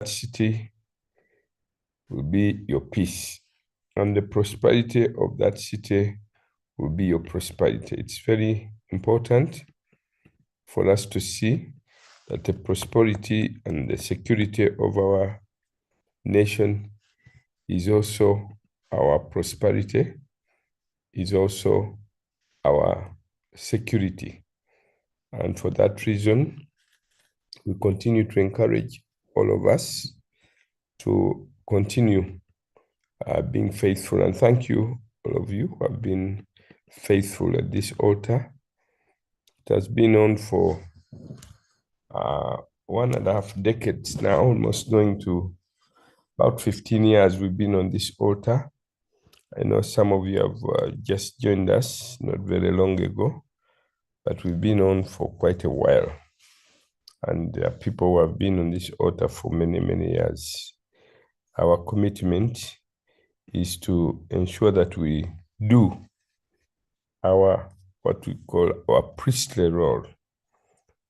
city will be your peace, and the prosperity of that city will be your prosperity. It's very important for us to see that the prosperity and the security of our nation is also our prosperity, is also our security. And for that reason, we continue to encourage all of us to continue being faithful. And thank you, all of you who have been faithful at this altar. It has been on for 1.5 decades now, almost going to about 15 years we've been on this altar. I know some of you have just joined us not very long ago, but we've been on for quite a while. And there are people who have been on this altar for many, many years. Our commitment is to ensure that we do what we call our priestly role.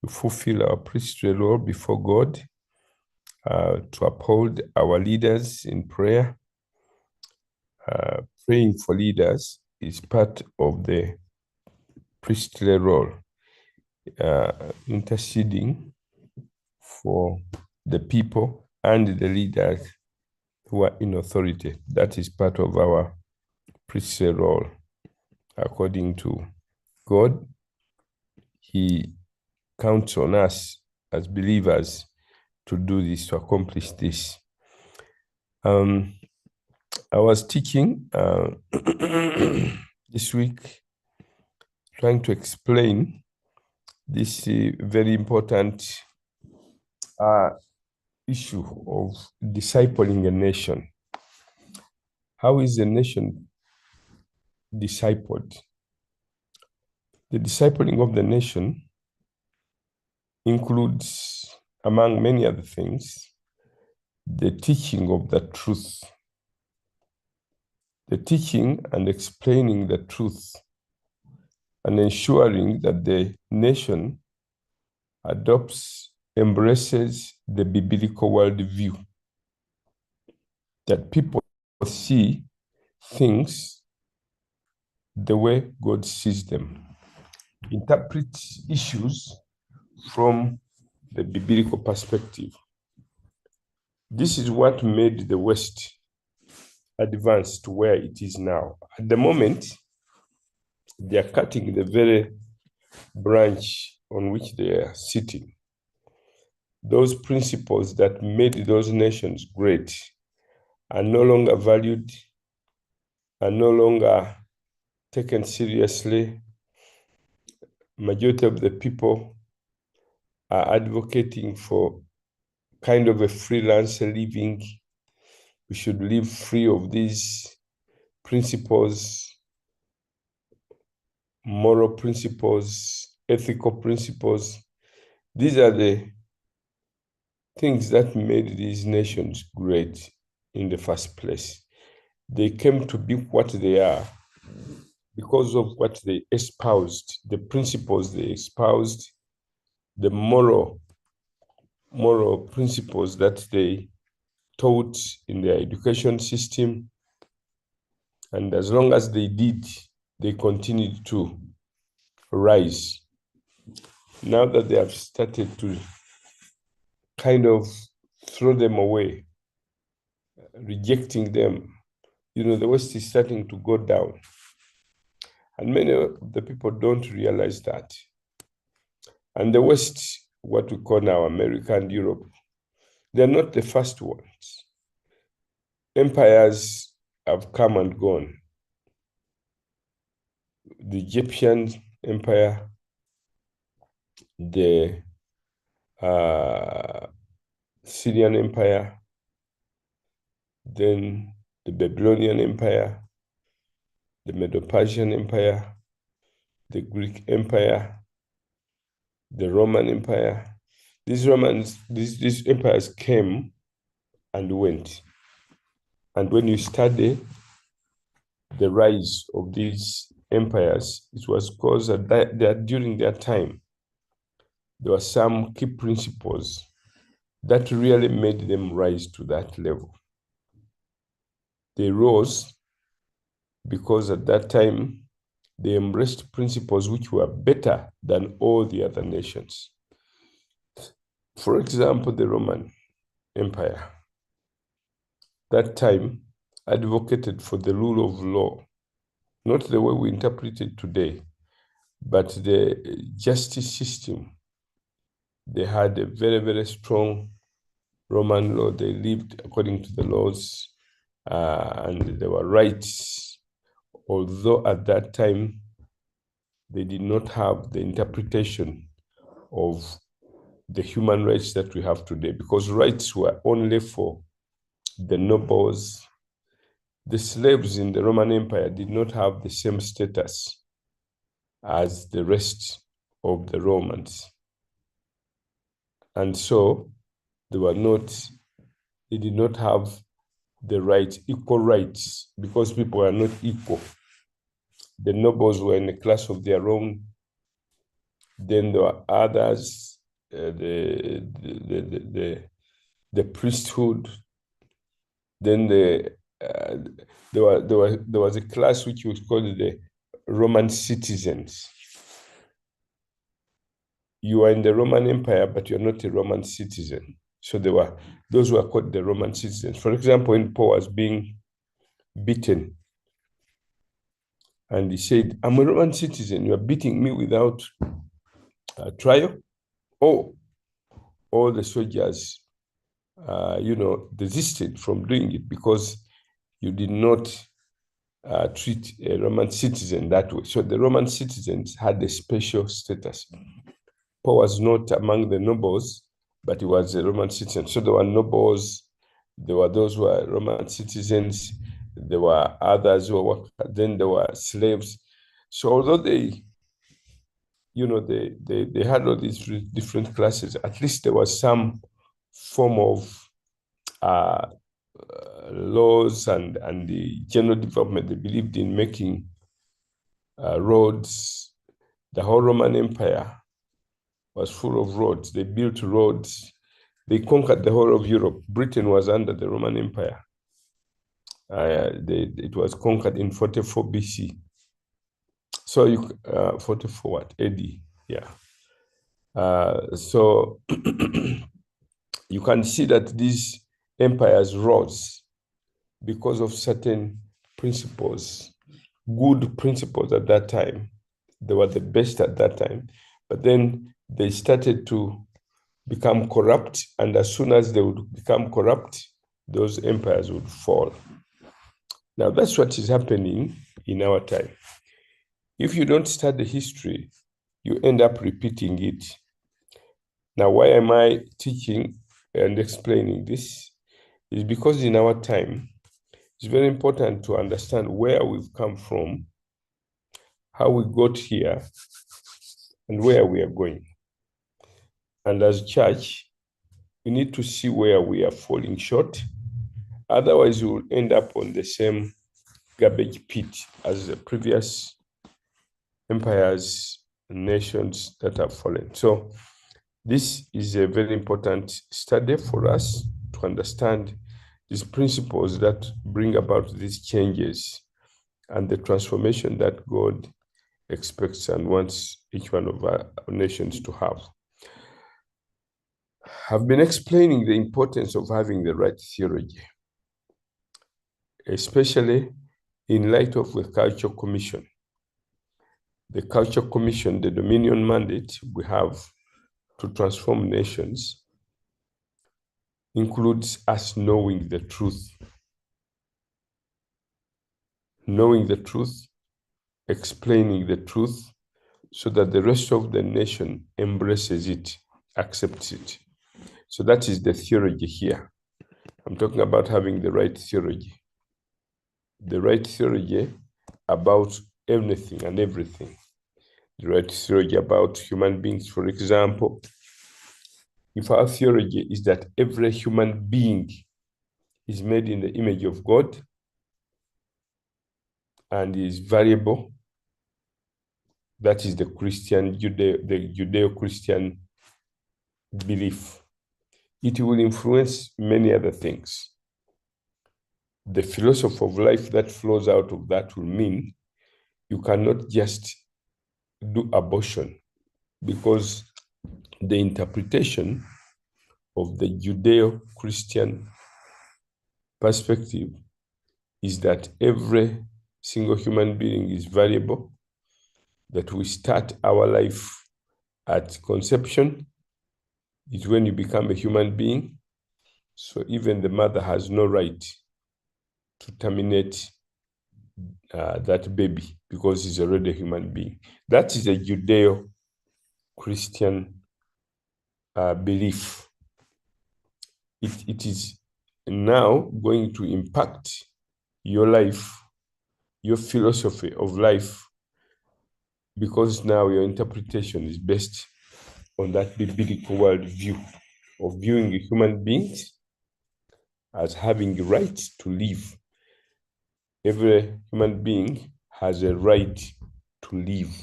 We fulfill our priestly role before God, to uphold our leaders in prayer. Praying for leaders is part of the priestly role. Interceding for the people and the leaders who are in authority, that is part of our priestly role. According to God, He counts on us as believers to do this, to accomplish this. I was teaching this week, trying to explain this very important issue of discipling a nation. How is a nation discipled? The discipling of the nation includes, among many other things, the teaching of the truth. The teaching and explaining the truth and ensuring that the nation embraces the biblical worldview, that people see things the way God sees them, interpret issues from the biblical perspective. This is what made the West advance to where it is now. At the moment, they are cutting the very branch on which they are sitting. Those principles that made those nations great are no longer valued, are no longer taken seriously. Majority of the people are advocating for kind of a freelance living. We should live free of these principles, moral principles, ethical principles. These are the things that made these nations great in the first place. They came to be what they are because of what they espoused, the principles they espoused, the moral principles that they taught in their education system. And as long as they did, they continued to rise. Now that they have started to kind of throw them away, rejecting them, the West is starting to go down. And many of the people don't realize that. And the West, what we call now America and Europe, they're not the first ones. Empires have come and gone. The Egyptian Empire, the Syrian Empire, then the Babylonian Empire, the Medo-Persian Empire, the Greek Empire, the Roman Empire. These empires came and went. And when you study the rise of these empires, it was because that during their time, there were some key principles that really made them rise to that level. They rose because at that time, they embraced principles which were better than all the other nations. For example, the Roman Empire, that time advocated for the rule of law, not the way we interpret it today, but the justice system. They had a very, very strong Roman law. They lived according to the laws, and there were rights, although at that time they did not have the interpretation of the human rights that we have today, because rights were only for the nobles. The slaves in the Roman Empire did not have the same status as the rest of the Romans. And so they did not have the rights, equal rights, because people were not equal. The nobles were in a class of their own. Then there were others, the priesthood. Then there was a class which was called the Roman citizens. You are in the Roman Empire, but you're not a Roman citizen. So there were those who are called the Roman citizens. For example, when Paul was being beaten, and he said, "I'm a Roman citizen. You are beating me without a trial." Oh, all the soldiers, desisted from doing it because you did not treat a Roman citizen that way. So the Roman citizens had a special status. Paul was not among the nobles, but he was a Roman citizen. So there were nobles, there were those who were Roman citizens, there were others who were, then there were slaves. So although they had all these different classes, at least there was some form of laws and the general development. They believed in making roads. The whole Roman Empire was full of roads. They built roads. They conquered the whole of Europe. Britain was under the Roman Empire. It was conquered in 44 BC. So 44 what? AD, yeah. So you can see that these empires rose because of certain principles, good principles at that time. They were the best at that time. But then they started to become corrupt, and as soon as they would become corrupt, those empires would fall. Now, that's what is happening in our time. If you don't study history, you end up repeating it. Now, why am I teaching and explaining this? Is because in our time, it's very important to understand where we've come from, how we got here, and where we are going. And as church, we need to see where we are falling short. Otherwise, we will end up on the same garbage pit as the previous empires and nations that have fallen. So this is a very important study for us to understand these principles that bring about these changes and the transformation that God expects and wants each one of our nations to have. I've been explaining the importance of having the right theology, especially in light of the Culture Commission. The Culture Commission, the Dominion mandate we have to transform nations, includes us knowing the truth. Knowing the truth, explaining the truth, so that the rest of the nation embraces it, accepts it. So that is the theology here. I'm talking about having the right theology. The right theology about anything and everything. The right theology about human beings, for example. If our theology is that every human being is made in the image of God and is variable, that is the Judeo-Christian belief. it will influence many other things. The philosophy of life that flows out of that will mean you cannot just do abortion, because the interpretation of the Judeo-Christian perspective is that every single human being is valuable, that we start our life at conception, is when you become a human being. So even the mother has no right to terminate that baby because he's already a human being. That is a Judeo-Christian belief. It is now going to impact your life, your philosophy of life, because now your interpretation is based on that biblical worldview of viewing human beings as having the right to live. Every human being has a right to live,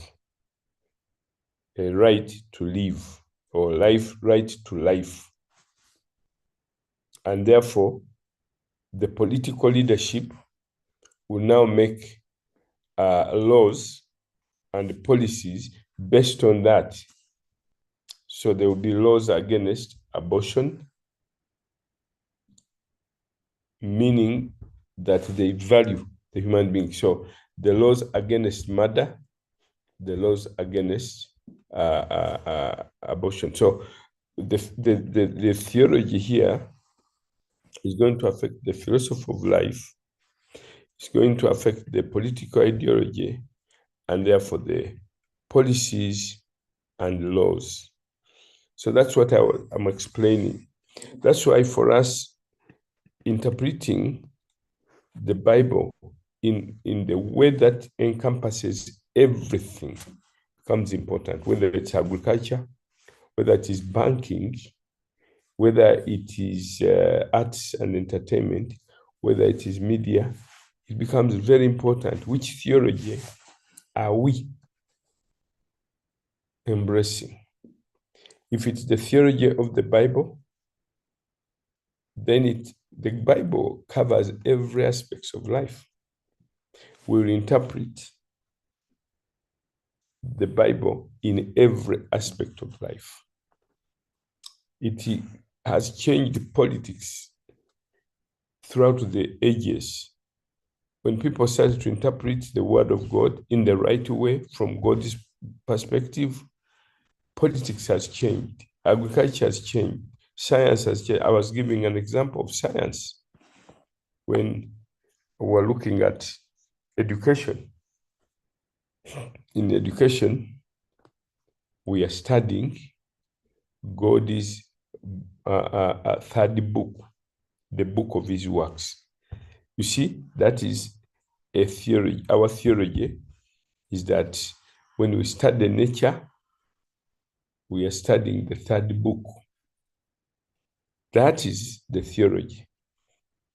a right to live, or life, right to life. And therefore, the political leadership will now make laws and policies based on that. So there will be laws against abortion, meaning that they value the human being. So the laws against murder, the laws against abortion. So the theology here is going to affect the philosophy of life. It's going to affect the political ideology, and therefore the policies and laws. So that's what I'm explaining. That's why for us, interpreting the Bible in the way that encompasses everything becomes important, whether it's agriculture, whether it is banking, whether it is arts and entertainment, whether it is media. It becomes very important. Which theology are we embracing? If it's the theology of the Bible, then the Bible covers every aspect of life. We will interpret the Bible in every aspect of life. It has changed politics throughout the ages. When people started to interpret the word of God in the right way, from God's perspective, politics has changed, agriculture has changed, science has changed. I was giving an example of science when we're looking at education. In education, we are studying God's third book, the book of his works. You see, that is a theory. Our theory is that when we study nature, we are studying the third book. That is the theology.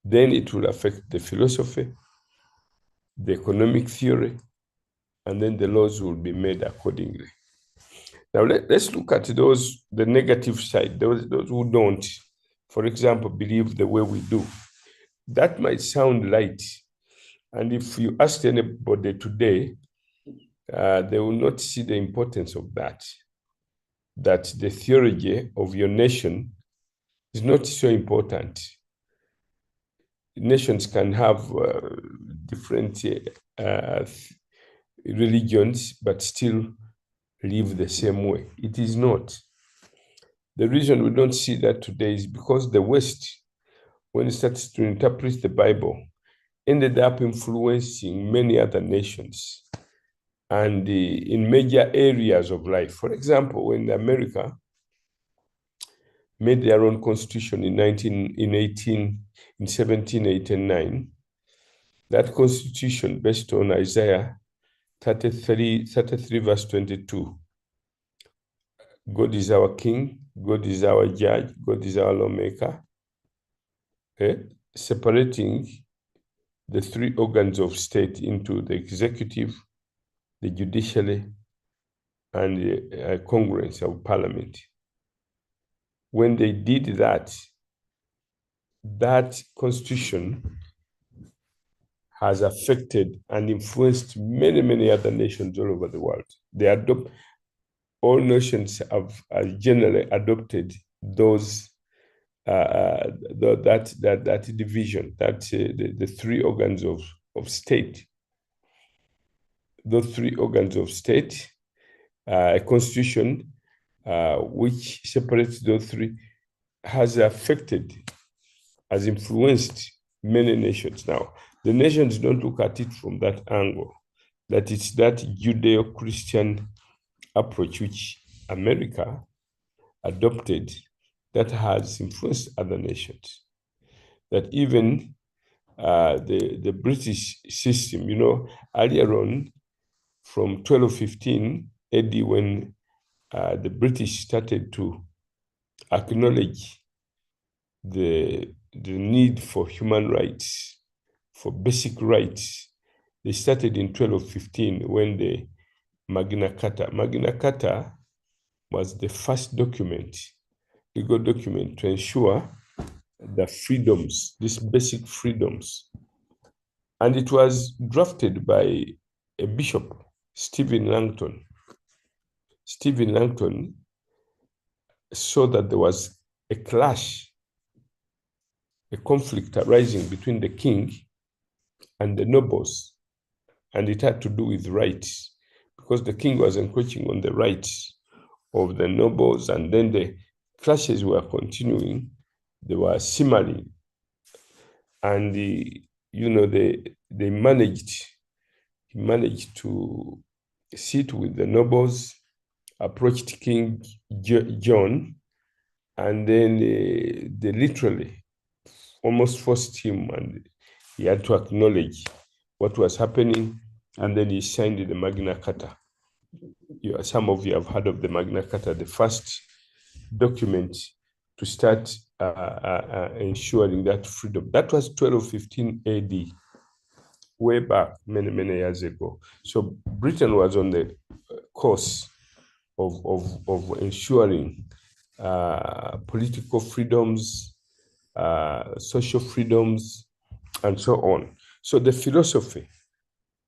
Then it will affect the philosophy, the economic theory, and then the laws will be made accordingly. Now, let's look at the negative side, those who don't, for example, believe the way we do. That might sound light. And if you ask anybody today, they will not see the importance of that the theology of your nation is not so important. Nations can have different religions, but still live the same way. It is not. The reason we don't see that today is because the West, when it starts to interpret the Bible, ended up influencing many other nations and in major areas of life. For example, when America made their own constitution in 1789, that constitution based on Isaiah 33 verse 22. God is our king, God is our judge, God is our lawmaker, separating the three organs of state into the executive, the judiciary, and the Congress of Parliament. when they did that, that constitution has affected and influenced many, many other nations all over the world. All nations have generally adopted those that division, the three organs of state. Those three organs of state, a constitution which separates those three, has influenced many nations. Now, the nations don't look at it from that angle, that it's that Judeo-Christian approach which America adopted that has influenced other nations. That even the British system, earlier on, from 1215 AD, when the British started to acknowledge the need for human rights, for basic rights. They started in 1215 when the Magna Carta was the first legal document to ensure the freedoms, these basic freedoms. And it was drafted by a bishop, Stephen Langton. Stephen Langton saw that there was a clash, a conflict arising between the king and the nobles, and it had to do with rights, because the king was encroaching on the rights of the nobles, and then the clashes were continuing. They were simmering, and they managed to sit with the nobles, approached King John, and then they literally almost forced him, and he had to acknowledge what was happening, and then he signed the Magna Carta. Some of you have heard of the Magna Carta, the first document to start ensuring that freedom. That was 1215 AD, way back many, many years ago. So Britain was on the course of ensuring political freedoms, social freedoms, and so on. So the philosophy,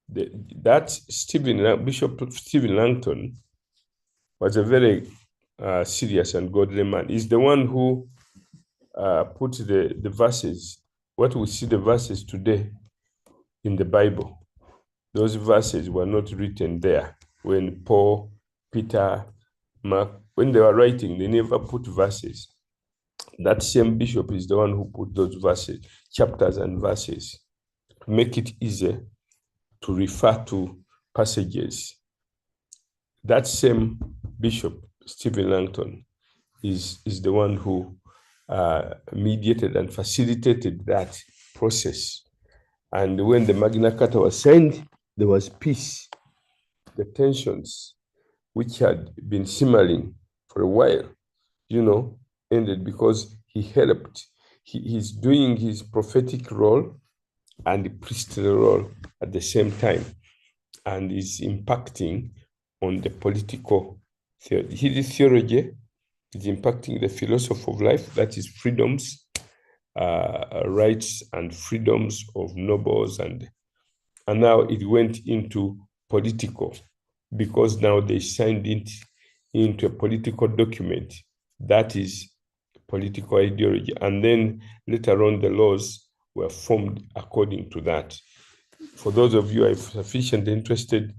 that Bishop Stephen Langton was a very serious and godly man. He's the one who put the verses, what we see the verses today in the Bible. Those verses were not written there when Paul, Peter, Mark, when they were writing, they never put verses. That same bishop is the one who put those verses, chapters and verses, to make it easier to refer to passages. That same bishop, Stephen Langton, is the one who mediated and facilitated that process. And when the Magna Carta was signed, there was peace. The tensions, which had been simmering for a while, ended, because he helped. He's doing his prophetic role and the priestly role at the same time, and is impacting on the political theory. His theology is impacting the philosophy of life, that is freedoms, rights and freedoms of nobles, and now it went into political, because now they signed it into a political document that is political ideology, and then later on the laws were formed according to that. For those of you who are sufficiently interested,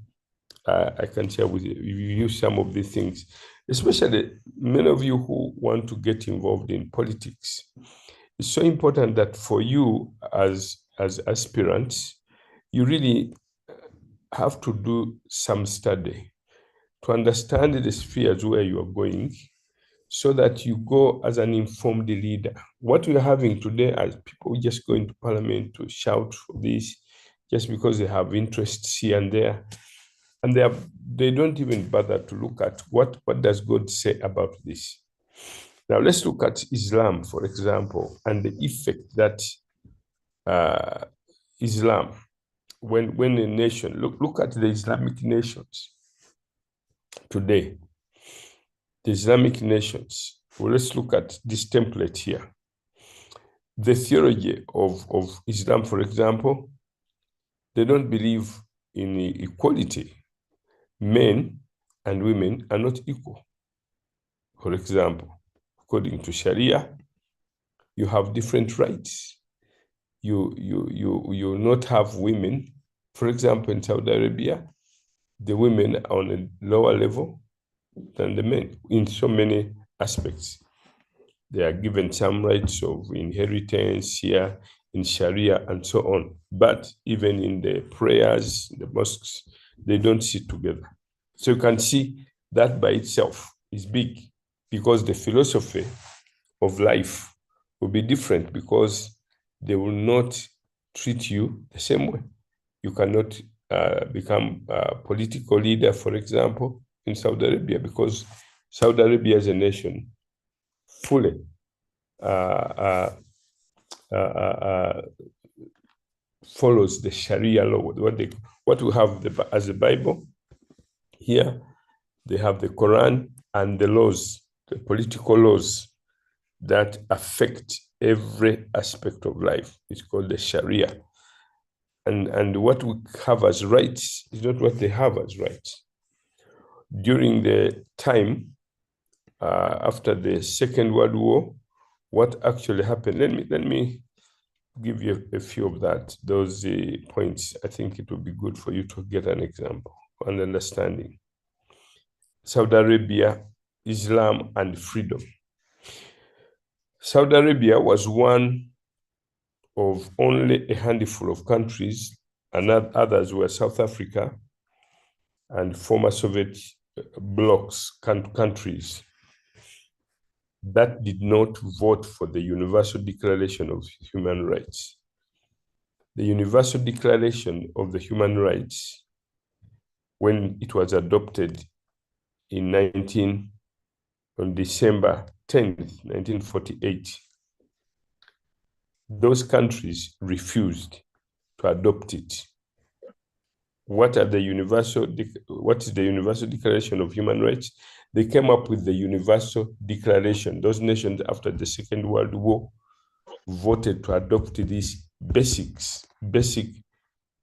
I can share with you some of these things, especially many of you who want to get involved in politics. It's so important that for you as aspirants, you really have to do some study to understand the spheres where you are going, so that you go as an informed leader. What we're having today are people just going to parliament to shout for this just because they have interests here and there. And they don't even bother to look at what does God say about this. Now let's look at Islam, for example, and the effect that Islam, when a nation, look at the Islamic nations today. The Islamic nations, Well, let's look at this template here. The theology of Islam, for example, they don't believe in equality. Men and women are not equal. For example, according to Sharia, you have different rights. You not have women. For example, in Saudi Arabia, the women are on a lower level than the men in so many aspects. They are given some rights of inheritance here in Sharia and so on. But even in the prayers, the mosques, they don't sit together. So you can see that by itself is big, because the philosophy of life will be different, because they will not treat you the same way. You cannot become a political leader, for example, in Saudi Arabia, because Saudi Arabia as a nation fully follows the Sharia law. What we have as the Bible here, they have the Quran and the laws, the political laws that affect every aspect of life. It's called the Sharia. And what we have as rights is not what they have as rights. During the time after the Second World War, what actually happened? Let me give you a few of those points. I think it would be good for you to get an example and understanding. Saudi Arabia, Islam and freedom. Saudi Arabia was one of only a handful of countries, and others were South Africa and former Soviet blocs countries, that did not vote for the Universal Declaration of Human Rights. The Universal Declaration of the Human Rights, when it was adopted on December 10th, 1948, those countries refused to adopt it. What is the Universal Declaration of Human Rights? They came up with the Universal Declaration. Those nations after the Second World War voted to adopt these basic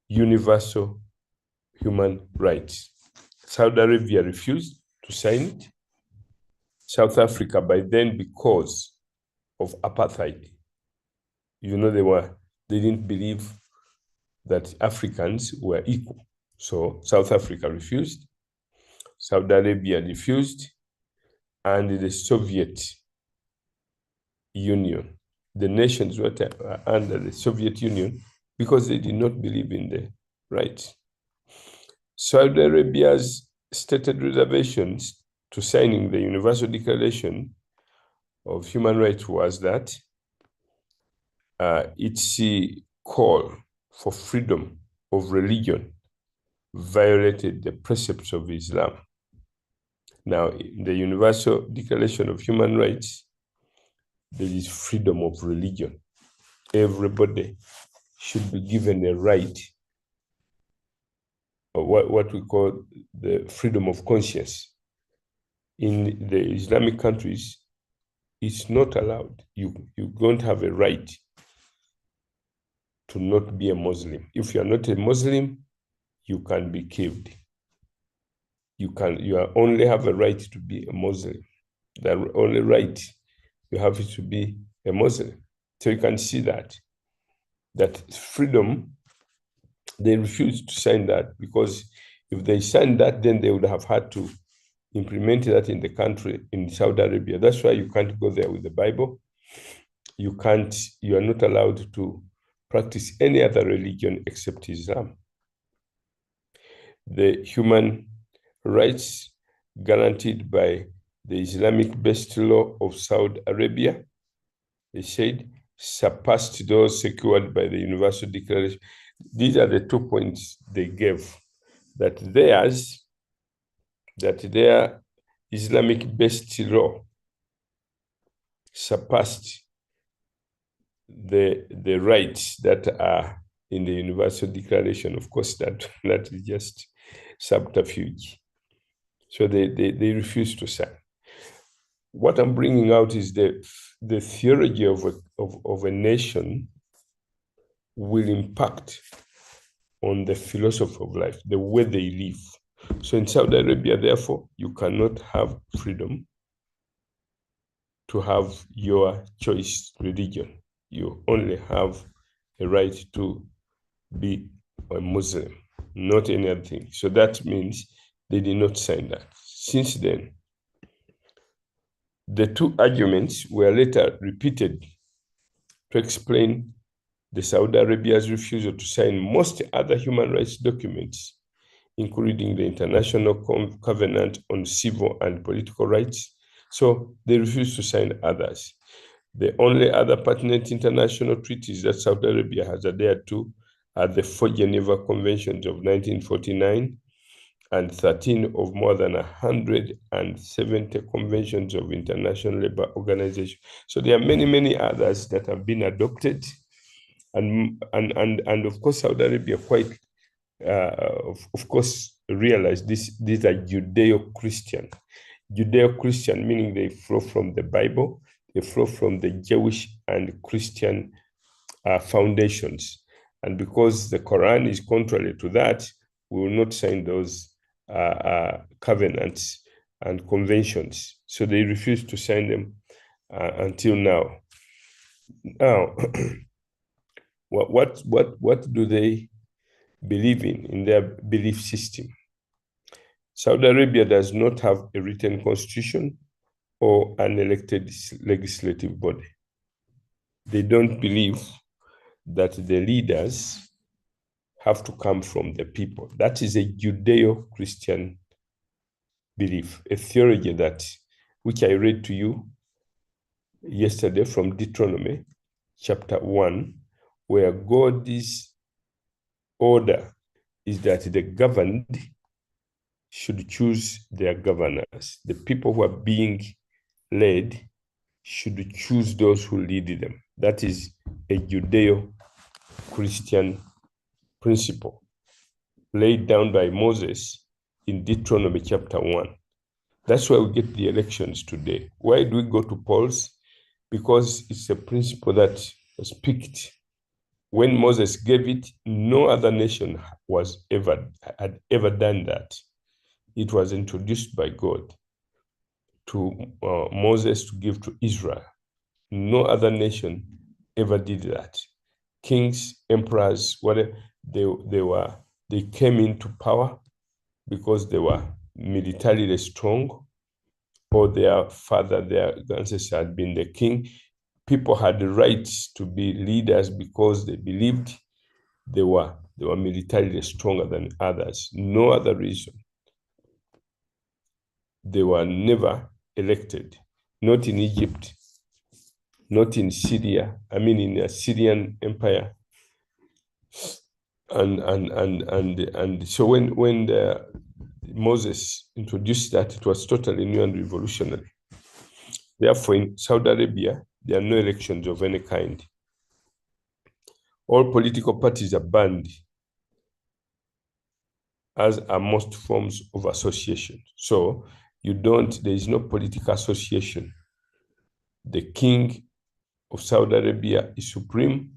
universal human rights. Saudi Arabia refused to sign it. South Africa, by then, because of apartheid, they didn't believe that Africans were equal. So South Africa refused, Saudi Arabia refused, and the Soviet Union, the nations were under the Soviet Union, because they did not believe in the rights. Saudi Arabia's stated reservations to signing the Universal Declaration of Human Rights was that its call for freedom of religion violated the precepts of Islam. Now, in the Universal Declaration of Human Rights, there is freedom of religion. Everybody should be given a right, or what we call the freedom of conscience. In the Islamic countries, it's not allowed. You don't have a right to not be a Muslim. If you are not a Muslim, you can be killed. You only have a right to be a Muslim. The only right you have is to be a Muslim. So you can see that freedom, they refused to sign that, because if they signed that, then they would have had to implement that in the country, in Saudi Arabia. That's why you can't go there with the Bible. You are not allowed to practice any other religion except Islam. The human rights guaranteed by the Islamic-based law of Saudi Arabia, they said, surpassed those secured by the Universal Declaration. These are the 2 points they gave, that their Islamic-based law surpassed the rights that are in the Universal Declaration. Of course, that is just subterfuge. So they refused to sign. what I'm bringing out is the theology of a nation will impact on the philosophy of life, the way they live. So in Saudi Arabia, therefore, you cannot have freedom to have your choice religion. You only have a right to be a Muslim, not any other thing. So that means they did not sign that. Since then, the two arguments were later repeated to explain the Saudi Arabia's refusal to sign most other human rights documents, including the International Covenant on Civil and Political Rights. So they refused to sign others. The only other pertinent international treaties that Saudi Arabia has adhered to are the 4 Geneva Conventions of 1949 and 13 of more than 170 conventions of International Labour Organization. So there are many, many others that have been adopted. And of course, Saudi Arabia quite, of course, realized these are Judeo-Christian. Judeo-Christian, meaning they flow from the Bible, they flow from the Jewish and Christian foundations. And because the Quran is contrary to that, we will not sign those covenants and conventions. So they refuse to sign them until now. Now, what do they believe in their belief system? Saudi Arabia does not have a written constitution or an elected legislative body. They don't believe that the leaders have to come from the people. That is a Judeo-Christian belief, a theology which I read to you yesterday from Deuteronomy chapter 1, where God's order is that the governed should choose their governors. The people who are being led should choose those who lead them. That is a Judeo-Christian principle laid down by Moses in Deuteronomy chapter 1. That's why we get the elections today. Why do we go to polls? Because it's a principle that was picked. When Moses gave it, no other nation had ever done that. It was introduced by God to Moses to give to Israel. No other nation ever did that. Kings, emperors, whatever, they came into power because they were militarily strong, or their ancestor had been the king. People had the rights to be leaders because they believed they were militarily stronger than others. No other reason. They were never elected, not in Egypt, not in Syria, in the Syrian Empire. And so when Moses introduced that, it was totally new and revolutionary. Therefore, in Saudi Arabia, there are no elections of any kind. All political parties are banned, as are most forms of association. So there is no political association. The king of Saudi Arabia is supreme,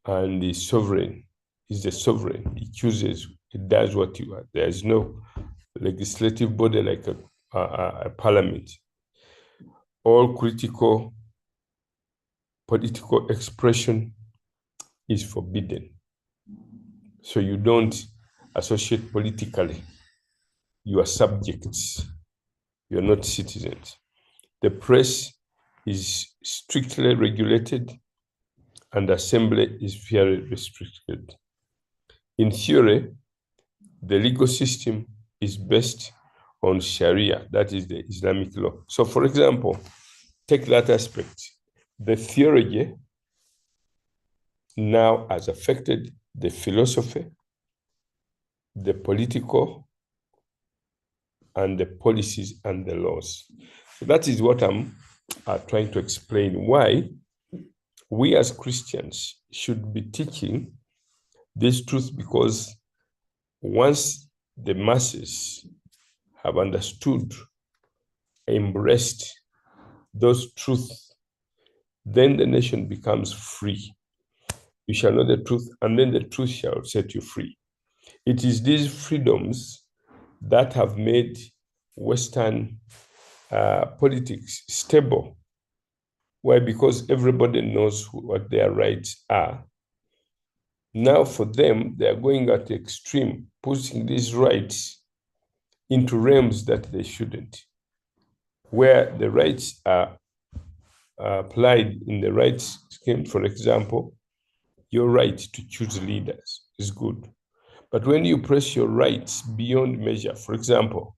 and the sovereign is the sovereign. He chooses, he does what you want. There is no legislative body like a parliament. All critical political expression is forbidden. So you don't associate politically. You are subjects. You are not citizens. The press is strictly regulated, and assembly is very restricted. In theory, the legal system is based on Sharia, that is the Islamic law. So, for example, take that aspect. The theology now has affected the philosophy, the political, and the policies and the laws. So that is what I'm trying to explain, why we as Christians should be teaching this truth, because once the masses have understood embraced those truths, then the nation becomes free. You shall know the truth, and then the truth shall set you free. It is these freedoms that have made Western politics stable. Why? Because everybody knows what their rights are. Now, for them, they are going at the extreme, pushing these rights into realms that they shouldn't, where the rights are applied in the rights scheme. For example, your right to choose leaders is good. But when you press your rights beyond measure, for example,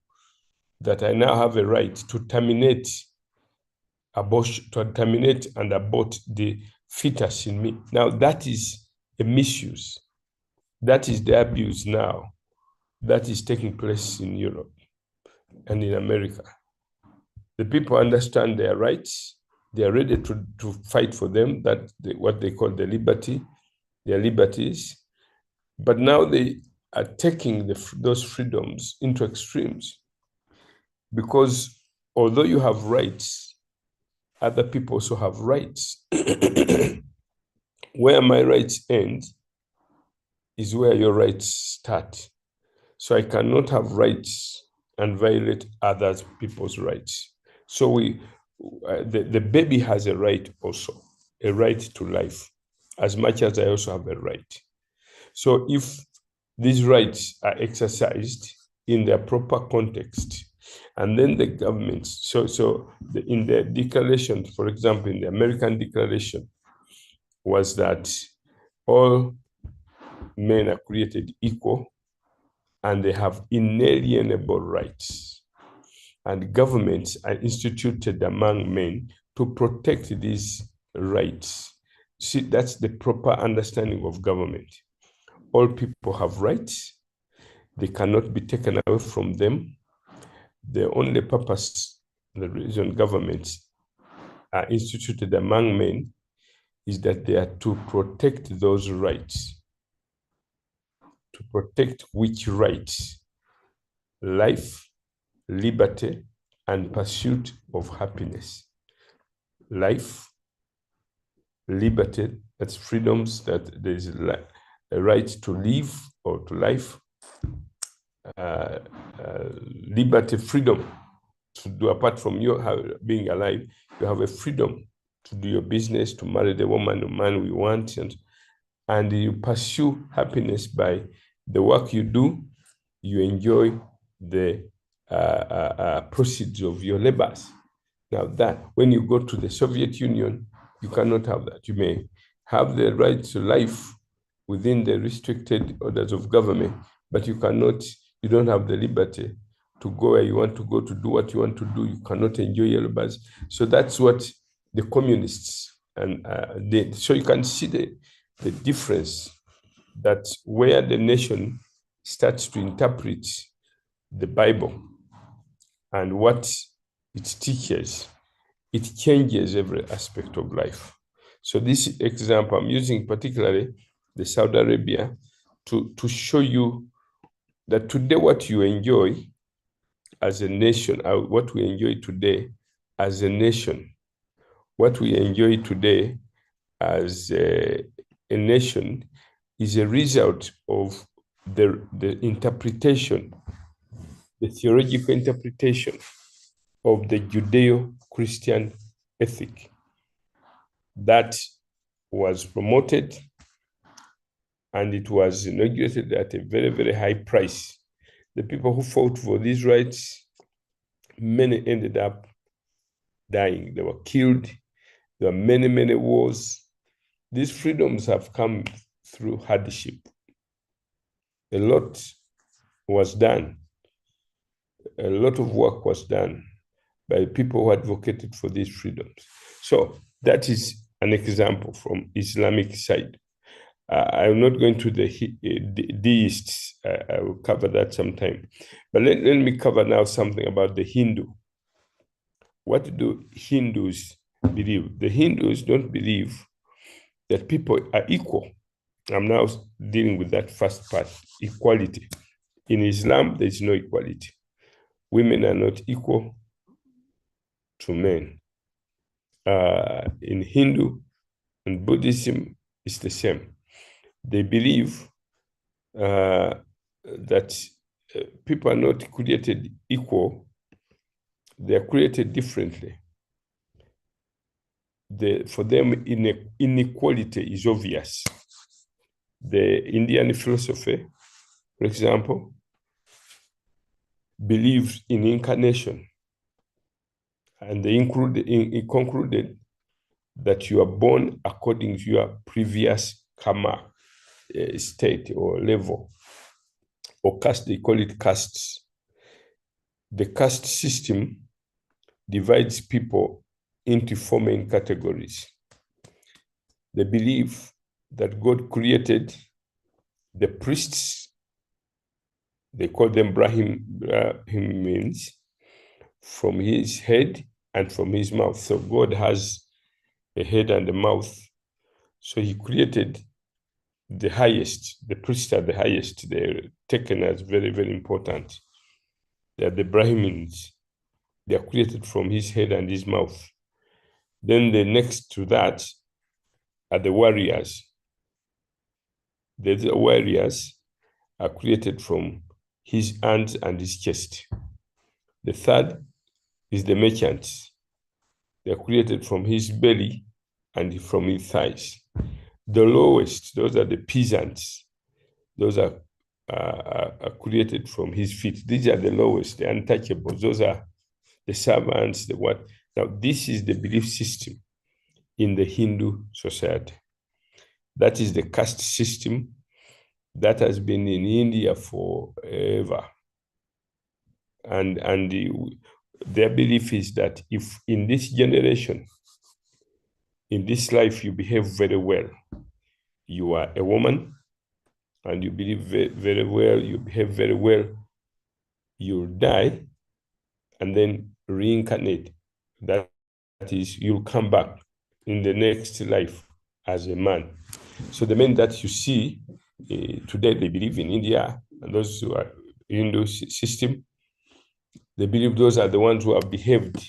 that I now have a right to terminate abortion, to terminate and abort the fetus in me. Now that is a misuse. That is the abuse now that is taking place in Europe and in America. The people understand their rights. They are ready to fight for them, what they call the liberty, their liberties. But now they are taking those freedoms into extremes, because although you have rights, other people also have rights. Where my rights end is where your rights start. So I cannot have rights and violate other people's rights. So the baby has a right also, a right to life, as much as I also have a right. So if these rights are exercised in their proper context, and then the government, in the declaration, for example, in the American Declaration, was that all men are created equal and they have inalienable rights. And governments are instituted among men to protect these rights. See, that's the proper understanding of government. All people have rights. They cannot be taken away from them. The only purpose, the reason governments are instituted among men, is that they are to protect those rights. To protect which rights? Life, liberty, and pursuit of happiness. Life, liberty, that's freedoms, that there is a right to live or to life. Liberty, freedom to do, apart from you being alive, you have a freedom to do your business, to marry the woman or man we want, and you pursue happiness by the work you do. You enjoy the proceeds of your labors. Now that when you go to the Soviet Union, you cannot have that. You may have the right to life within the restricted orders of government, but you don't have the liberty to go where you want to go, to do what you want to do. You cannot enjoy your labors. So that's what the communists did. So you can see the difference, that where the nation starts to interpret the Bible and what it teaches, it changes every aspect of life. So this example I'm using particularly the Saudi Arabia to show you that today what you enjoy as a nation, what we enjoy today as a nation, what we enjoy today as a nation is a result of the interpretation, the theological interpretation of the Judeo-Christian ethic that was promoted, and it was inaugurated at a very, very high price. The people who fought for these rights, many ended up dying. They were killed. There were many, many wars. These freedoms have come through hardship. A lot was done. A lot of work was done by people who advocated for these freedoms. So that is an example from Islamic side. I'm not going to the deists. I will cover that sometime. But let me cover now something about the Hindu. What do Hindus believe? The Hindus don't believe that people are equal. I'm now dealing with that first part, equality. In Islam, there's no equality. Women are not equal. to men. In Hindu and Buddhism, it's the same. They believe that people are not created equal, they are created differently. For them, inequality is obvious. The Indian philosophy, for example, believes in incarnation, and they concluded that you are born according to your previous karma state or level, or caste. They call it castes. The caste system divides people into four main categories. They believe that God created the priests, they call them Brahmins, from his head and from his mouth. So God has a head and a mouth. So he created the highest, the priests are the highest. They're taken as very, very important. They are the Brahmins. They are created from his head and his mouth. Then the next to that are the warriors. The warriors are created from his hands and his chest. The third is the merchants. They are created from his belly and from his thighs. The lowest, those are the peasants. Those are created from his feet. These are the lowest, the untouchables. Those are the servants, the what. Now, this is the belief system in the Hindu society. That is the caste system that has been in India forever. And their belief is that if in this generation, in this life, you behave very well, you are a woman, and you believe very well, you behave very well, you'll die and then reincarnate. That is, you'll come back in the next life as a man. So the men that you see today, they believe in India, and those who are Hindu system, they believe those are the ones who have behaved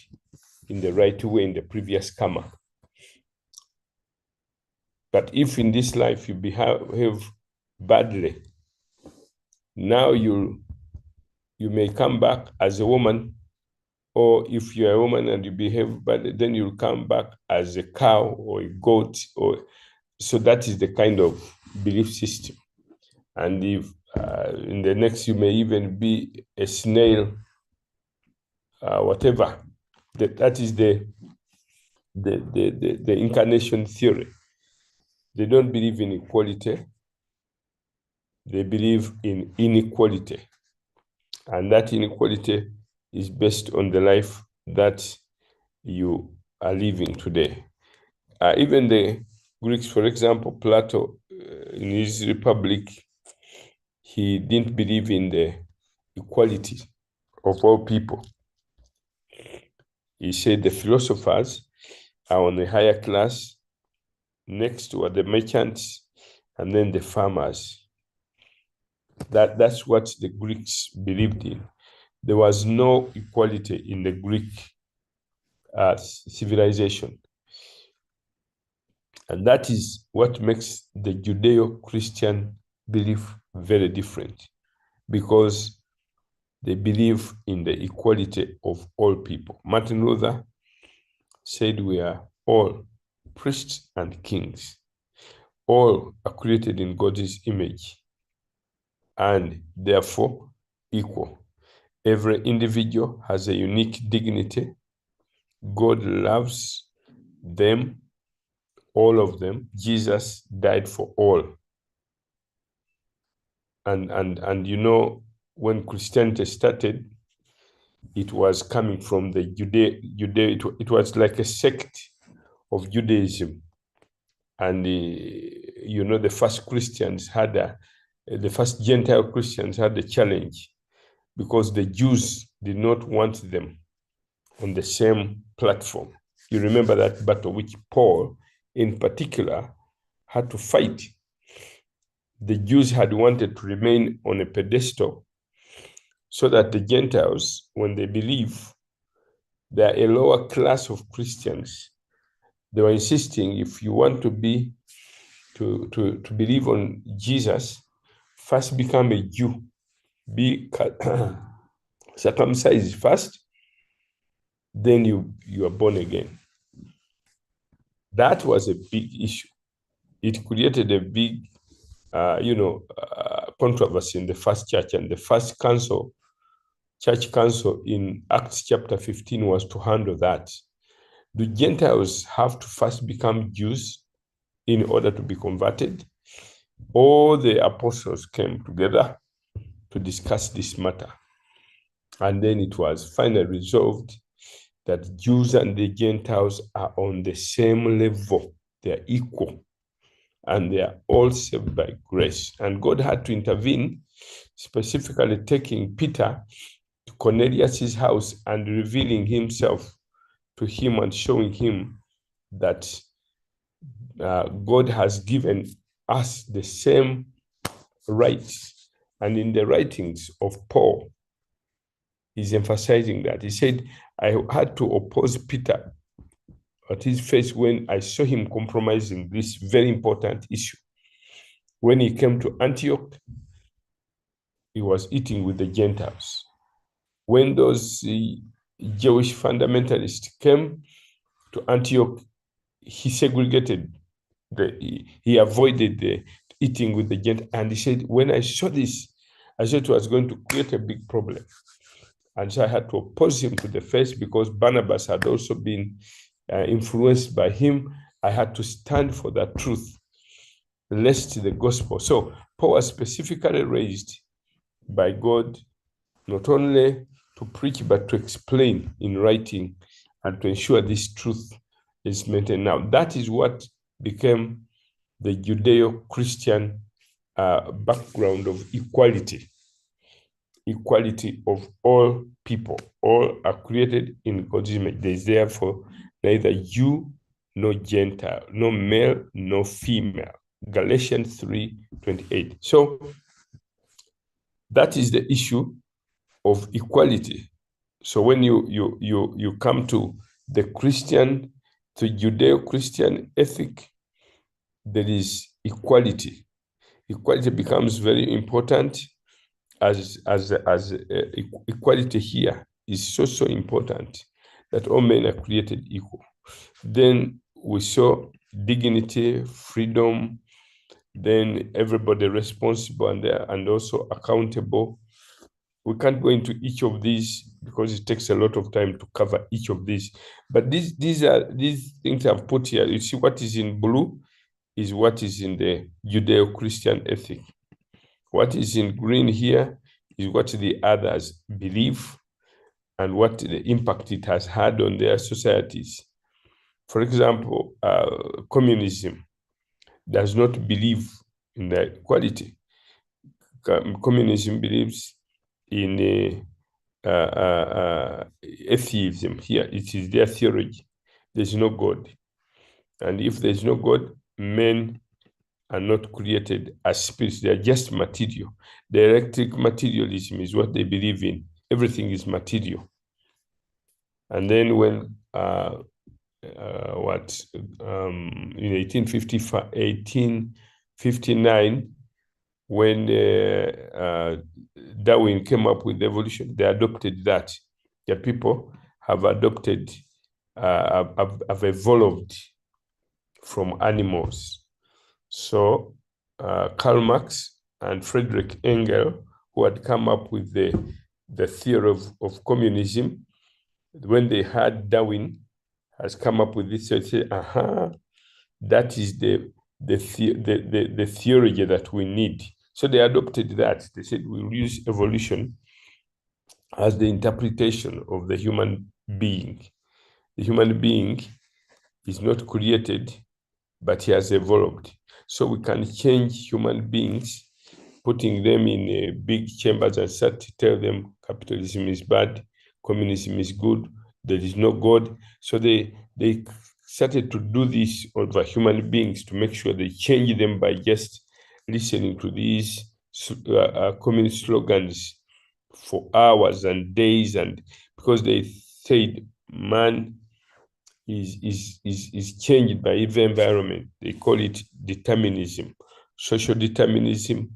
in the right way in the previous karma. But if in this life you behave badly, now you may come back as a woman, or if you're a woman and you behave badly, then you'll come back as a cow or a goat. So that is the kind of belief system. And if in the next you may even be a snail, whatever. That is the incarnation theory. They don't believe in equality. They believe in inequality. And that inequality is based on the life that you are living today. Even the Greeks, for example, Plato, in his Republic, he didn't believe in the equality of all people. He said the philosophers are on a higher class, next to the merchants, and then the farmers. That's what the Greeks believed in. There was no equality in the Greek civilization. And that is what makes the Judeo-Christian belief very different, because they believe in the equality of all people. Martin Luther said we are all priests and kings. All are created in God's image and therefore equal. Every individual has a unique dignity. God loves them, all of them. Jesus died for all. And you know, when Christianity started, it was coming from the it was like a sect of Judaism. And you know, the first Christians had the first Gentile Christians had a challenge, because the Jews did not want them on the same platform. You remember that battle, which Paul in particular had to fight. The Jews had wanted to remain on a pedestal so that the Gentiles, when they believe, They are a lower class of Christians. They were insisting if you want to believe on Jesus, first become a Jew, be circumcised first, then you are born again. That was a big issue. It created a big, controversy in the first church, and the first council, church council in Acts chapter 15 was to handle that. Do Gentiles have to first become Jews in order to be converted? All the apostles came together to discuss this matter. And then it was finally resolved that Jews and the Gentiles are on the same level. They are equal. And they are all saved by grace. And God had to intervene, specifically taking Peter to Cornelius' house and revealing himself to him and showing him that God has given us the same rights. And in the writings of Paul, he's emphasizing that. He said, I had to oppose Peter at his face when I saw him compromising this very important issue. When he came to Antioch, he was eating with the Gentiles. When those Jewish fundamentalists came to Antioch, he segregated, he avoided the eating with the Gentiles. And he said, when I saw this, I thought it was going to create a big problem. And so I had to oppose him to the face because Barnabas had also been influenced by him. I had to stand for that truth, lest the gospel. So Paul was specifically raised by God, not only to preach, but to explain in writing and to ensure this truth is maintained. Now, that is what became the Judeo-Christian background of equality. Equality of all people. All are created in God's image. There is therefore neither Jew nor Gentile, no male nor female. Galatians 3:28. So that is the issue of equality. So when you come to the Christian, to Judeo-Christian ethic, there is equality. Equality becomes very important as equality here is so important that all men are created equal. Then we saw dignity, freedom, then everybody responsible and also accountable. We can't go into each of these because it takes a lot of time to cover each of these. But these things I've put here. You see what is in blue is what is in the Judeo-Christian ethic. What is in green here is what the others believe and what the impact it has had on their societies. For example, communism does not believe in the equality. Communism believes in atheism. Here, it is their theology. There's no God. And if there's no God, men are not created as spirits. They are just material. Dialectic materialism is what they believe in. Everything is material. And then when in 1859, when Darwin came up with evolution, they adopted that. The people have adopted, have evolved from animals. So Karl Marx and Friedrich Engels, who had come up with the theory of communism, when they had Darwin has come up with this, so they say, that is the theory that we need. So they adopted that. They said we'll use evolution as the interpretation of the human being. The human being is not created, but he has evolved. So we can change human beings, putting them in big chambers and start to tell them capitalism is bad, communism is good, there is no God. So they started to do this over human beings to make sure they change them by just listening to these communist slogans for hours and days, and because they said man is changed by the environment. They call it determinism, social determinism,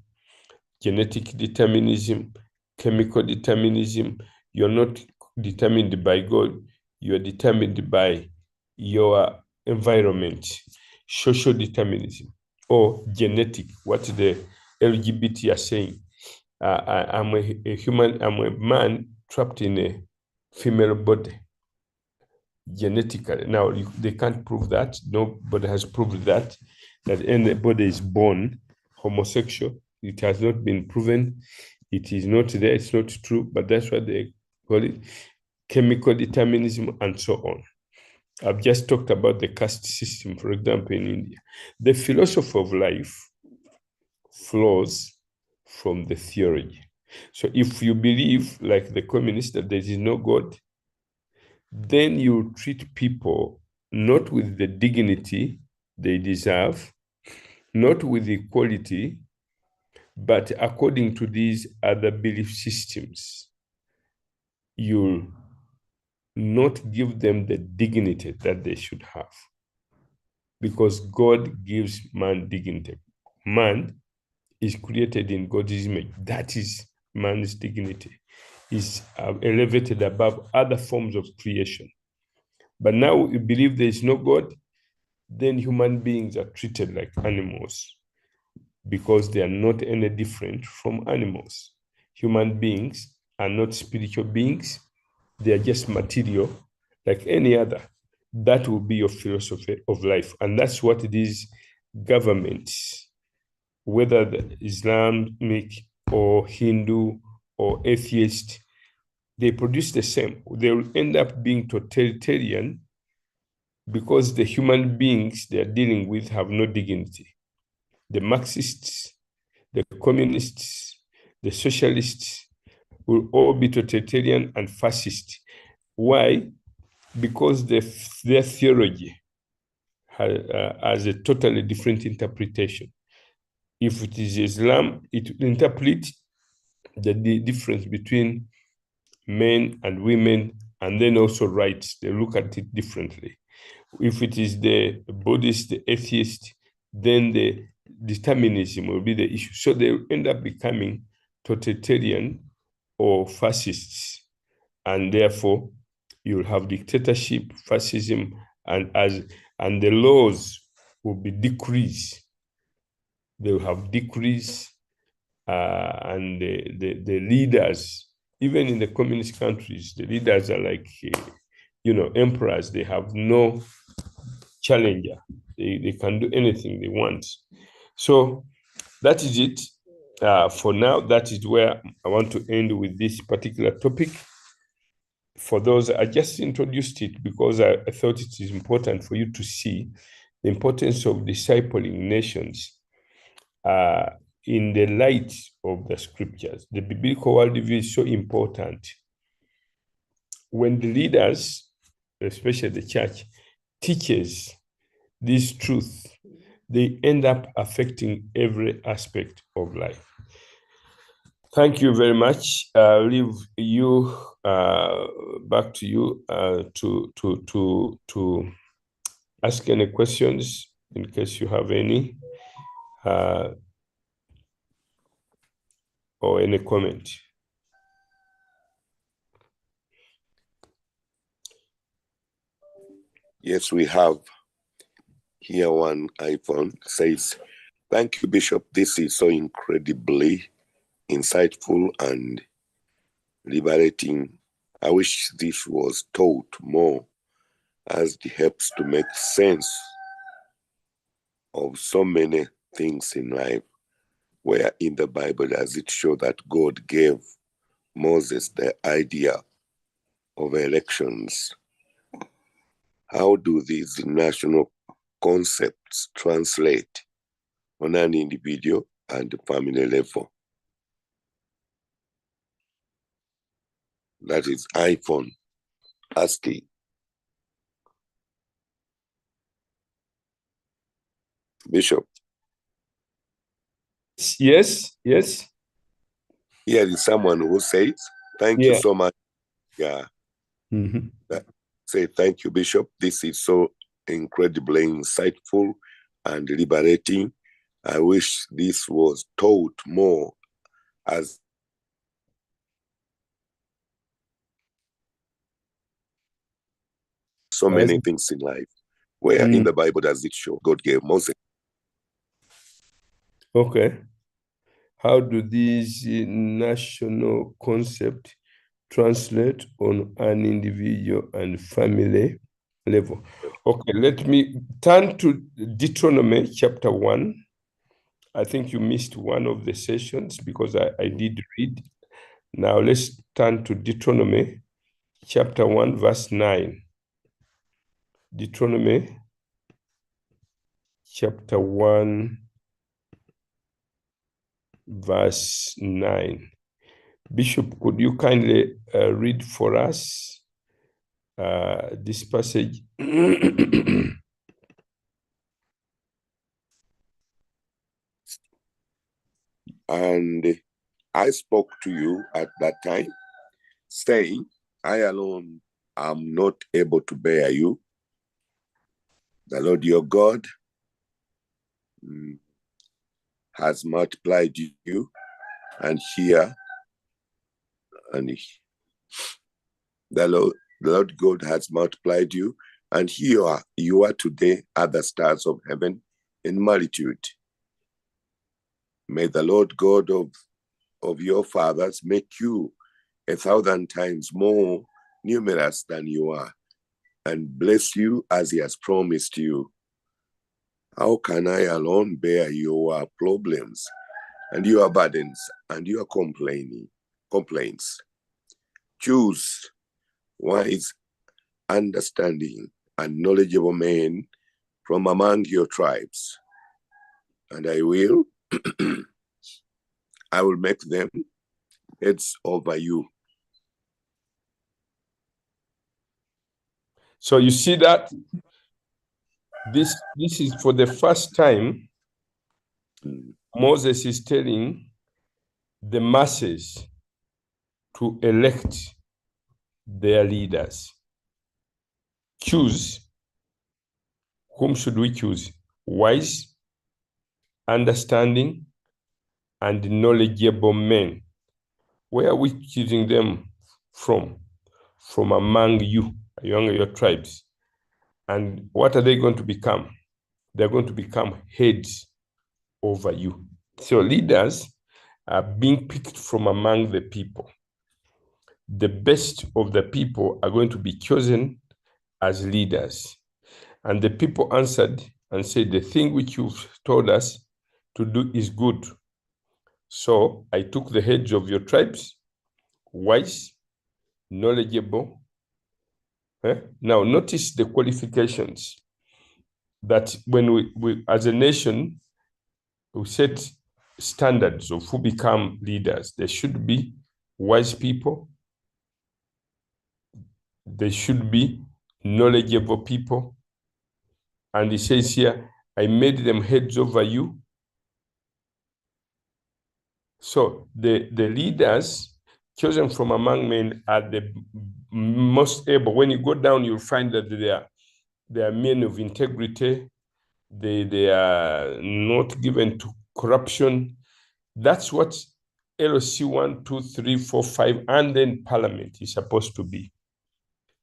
genetic determinism, chemical determinism. You're not determined by God, you are determined by your environment. Social determinism or genetic, what the LGBT are saying. I'm a human, I'm a man trapped in a female body genetically. Now, they can't prove that. Nobody has proved that anybody is born homosexual. It has not been proven. It is not there. It's not true, but that's what they call it. Chemical determinism and so on. I've just talked about the caste system, for example, in India. The philosophy of life flows from the theology. So if you believe, like the communists, that there is no God, then you treat people not with the dignity they deserve, not with equality, but according to these other belief systems. You'll not give them the dignity that they should have, because God gives man dignity. Man is created in God's image. That is man's dignity. Is elevated above other forms of creation. But now we believe there is no God, then human beings are treated like animals because they are not any different from animals. Human beings are not spiritual beings. They are just material like any other. That will be your philosophy of life. And that's what these governments, whether the Islamic or Hindu or atheist, they produce the same. They will end up being totalitarian because the human beings they are dealing with have no dignity. The Marxists, the communists, the socialists will all be totalitarian and fascist. Why? Because their theology has a totally different interpretation. If it is Islam, it will interpret the difference between men and women, and then also rights. They look at it differently. If it is the Buddhist, the atheist, then the determinism will be the issue. So they will end up becoming totalitarian or fascists. And therefore, you'll have dictatorship, fascism, and the laws will be decreased. They will have decreased, and the leaders, even in the communist countries, the leaders are like, emperors. They have no challenger. They can do anything they want. So that is it for now. That is where I want to end with this particular topic. For those, I just introduced it because I thought it is important for you to see the importance of discipling nations in the light of the scriptures. The biblical worldview is so important. When the leaders, especially the church, teaches this truth, they end up affecting every aspect of life. Thank you very much. I'll leave you back to you to ask any questions in case you have any, or any comment. Yes, we have here one iPhone says, "Thank you, Bishop. This is so incredibly insightful and liberating. I wish this was taught more, as it helps to make sense of so many things in life. Where in the Bible does it show that God gave Moses the idea of elections? How do these national concepts translate on an individual and family level?" That is iPhone asking. Bishop. Yes. Here is someone who says, "Thank you so much." Yeah. Mm-hmm. say thank you, Bishop. This is so incredibly insightful and liberating. I wish this was taught more, as so many things in life. Where in the Bible does it show God gave Moses? Okay. How do these national concepts translate on an individual and family level? Okay, let me turn to Deuteronomy chapter 1. I think you missed one of the sessions because I did read. Now let's turn to Deuteronomy chapter 1, verse 9. Deuteronomy chapter 1, verse 9. Bishop, could you kindly read for us this passage? And I spoke to you at that time, saying, I alone am not able to bear you. The Lord your God has multiplied you, and here, and the Lord God has multiplied you, and here you are today at the stars of heaven in multitude. May the Lord God of your fathers make you 1,000 times more numerous than you are, and bless you as he has promised you. How can I alone bear your problems and your burdens and your complaints? Choose wise, understanding, and knowledgeable men from among your tribes, and I will make them heads over you. So you see that this is for the first time Moses is telling the masses to elect their leaders. Choose. Whom should we choose? Wise, understanding, and knowledgeable men. Where are we choosing them from? From among you, among your tribes. And what are they going to become? They're going to become heads over you. So leaders are being picked from among the people. The best of the people are going to be chosen as leaders. And the people answered and said, the thing which you've told us to do is good. So I took the heads of your tribes, wise, knowledgeable. Now notice the qualifications that when we as a nation, we set standards of who become leaders. There should be wise people. There should be knowledgeable people. And he says here, I made them heads over you. So the leaders chosen from among men are the most able. When you go down, you'll find that they are men of integrity. They are not given to corruption. That's what LOC 1, 2, 3, 4, 5, and then Parliament is supposed to be.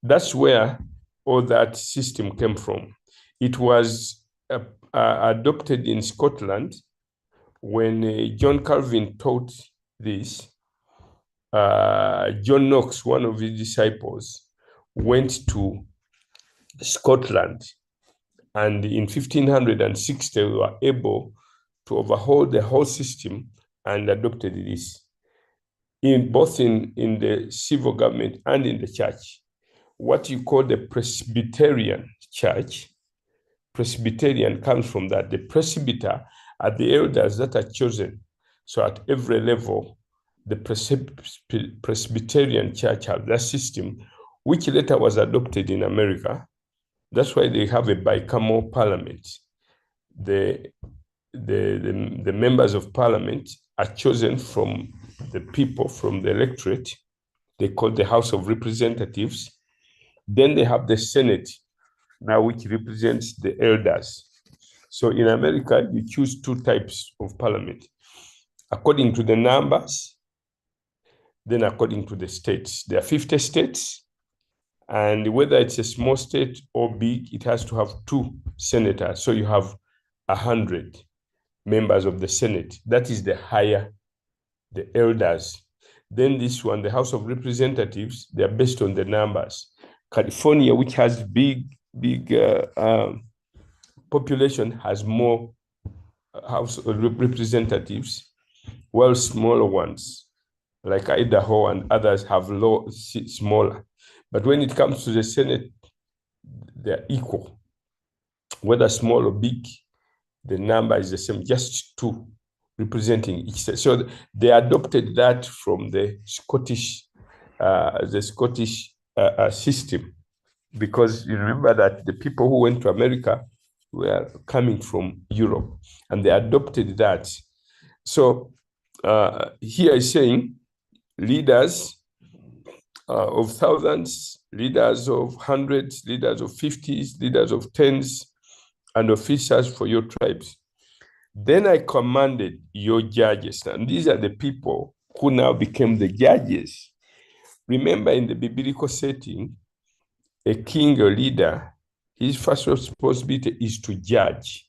That's where all that system came from. It was adopted in Scotland when John Calvin taught this. John Knox, one of his disciples, went to Scotland, and in 1560 we were able to overhaul the whole system and adopted this both in the civil government and in the church. What you call the Presbyterian church, Presbyterian comes from that. The presbyter are the elders that are chosen. So at every level, the Presbyterian church have that system, which later was adopted in America. That's why they have a bicameral parliament. The members of parliament are chosen from the people, from the electorate. They call the House of Representatives. Then they have the Senate, now which represents the elders. So in America, you choose two types of parliament, according to the numbers, then according to the states. There are 50 states, and whether it's a small state or big, it has to have 2 senators. So you have 100 members of the Senate. That is the higher, the elders. Then this one, the House of Representatives, they're based on the numbers. California, which has big population, has more House of Representatives, while smaller ones, like Idaho and others, have smaller. But when it comes to the Senate, they're equal. Whether small or big, the number is the same, just 2 representing each state. So they adopted that from the Scottish system, because you remember that the people who went to America were coming from Europe, and they adopted that. So here is saying leaders of thousands, leaders of hundreds, leaders of 50s, leaders of 10s, and officers for your tribes. Then I commanded your judges, and these are the people who now became the judges. Remember, in the biblical setting, a king or leader, his first responsibility is to judge,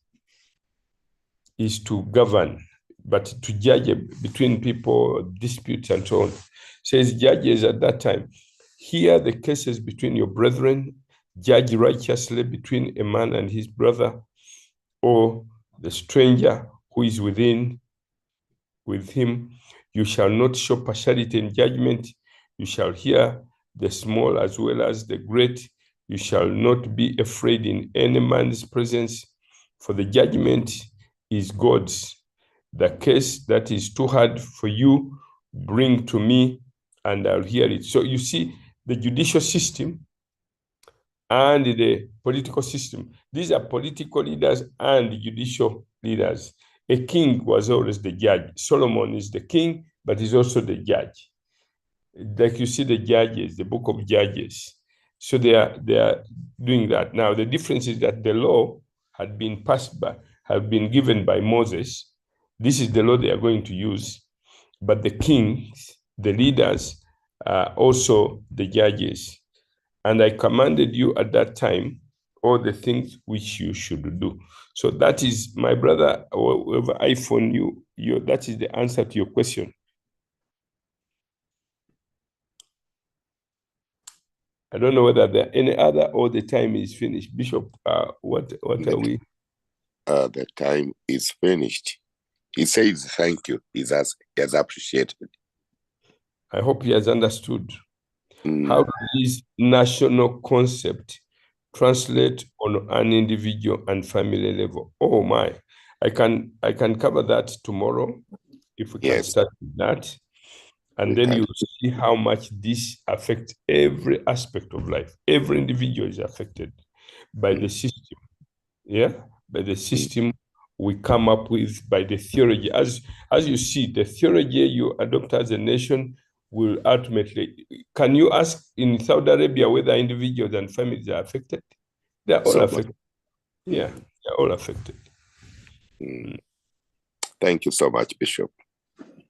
is to govern, but to judge between people, disputes, and so on. Says judges at that time, hear the cases between your brethren, judge righteously between a man and his brother, or the stranger who is with him. You shall not show partiality in judgment. You shall hear the small as well as the great. You shall not be afraid in any man's presence, for the judgment is God's. The case that is too hard for you, bring to me, and I'll hear it. So you see, the judicial system and the political system, these are political leaders and judicial leaders. A king was always the judge. Solomon is the king, but he's also the judge. Like you see the Judges, the book of Judges. So they are doing that. Now, the difference is that the law had been given by Moses. This is the law they are going to use. But the kings, the leaders, are also the judges. And I commanded you at that time all the things which you should do. So that is, my brother, or whoever iPhone you, that is the answer to your question. I don't know whether there are any other, or the time is finished. Bishop, what are we? The time is finished. He says thank you. He has appreciated. I hope he has understood. How does this national concept translate on an individual and family level? Oh my, I can cover that tomorrow if we can start with that. And then you see how much this affects every aspect of life. Every individual is affected by the system. Yeah, by the system we come up with, by the theology. As you see, the theology you adopt as a nation will ultimately. Can you ask in Saudi Arabia whether individuals and families are affected? They are all affected. Yeah, they are all affected. Thank you so much, Bishop.